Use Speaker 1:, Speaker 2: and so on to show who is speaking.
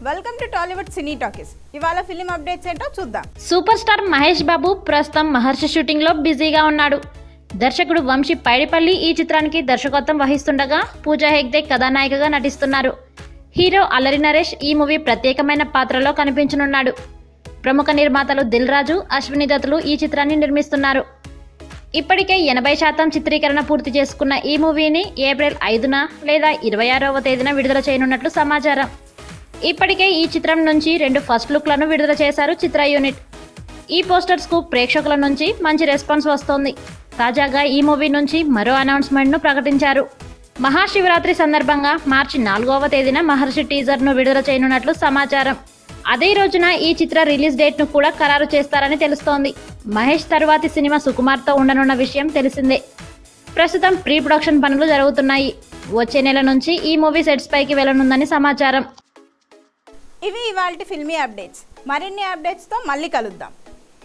Speaker 1: Welcome to Tollywood cine talkies. ఇవాళ film updates ఏంటో చూద్దాం.
Speaker 2: సూపర్ స్టార్ మహేష్ బాబు ప్రస్తుతం మహర్షి షూటింగ్ లో బిజీగా ఉన్నాడు. దర్శకుడు వంశీ పైడిపల్లి ఈ చిత్రానికి దర్శకత్వం వహిస్తుండగా పూజా హెగ్డే కథానాయికగా నటిస్తున్నారు. హీరో అల్లరి నరేష్ ఈ మూవీ ప్రత్యేకమైన పాత్రలో కనిపించనున్నాడు. ప్రముఖ నిర్మాతలు దిల్ రాజు, అశ్విని దత్తులు ఈ చిత్రాన్ని నిర్మిస్తున్నారు. ఇప్పటికే 80% చిత్రీకరణ పూర్తి చేసుకున్న ఈ మూవీని ఏప్రిల్ 5న లేదా 26వ తేదీన విడుదల చేయనున్నట్లు సమాచారం. ఇప్పటికే ఈ చిత్రం నుంచి 2 ఫస్ట్ లుక్లను విడుదల చేశారు చిత్ర యూనిట్. ఈ పోస్టర్స్ కు ప్రేక్షకుల నుంచి మంచి రెస్పాన్స్ వస్తోంది. తాజాగా ఈ మూవీ నుంచి మరో అనౌన్స్మెంట్ ను ప్రకటించారు. మహాశివరాత్రి సందర్భంగా మార్చి 4వ తేదీన మహర్షి టీజర్ ను విడుదల చేయనున్నట్లు సమాచారం. అదే రోజున ఈ చిత్ర రిలీజ్ డేట్ ను కూడా ఖరారు చేస్తారని తెలుస్తోంది. మహేష్ తరువాతి సినిమా సుకుమార్తో ఉండనున్న విషయం తెలిసిందే. ప్రస్తుతం ప్రీ ప్రొడక్షన్ పనులు జరుగుతున్నాయి. వచ్చే నెల నుంచి ఈ మూవీ సెట్స్ పైకి వెళ్లనుందని సమాచారం.
Speaker 1: ఇవి ఇవాల్టి ఫిల్మీ అప్డేట్స్. మరిన్ని అప్డేట్స్తో మళ్ళీ కలుద్దాం.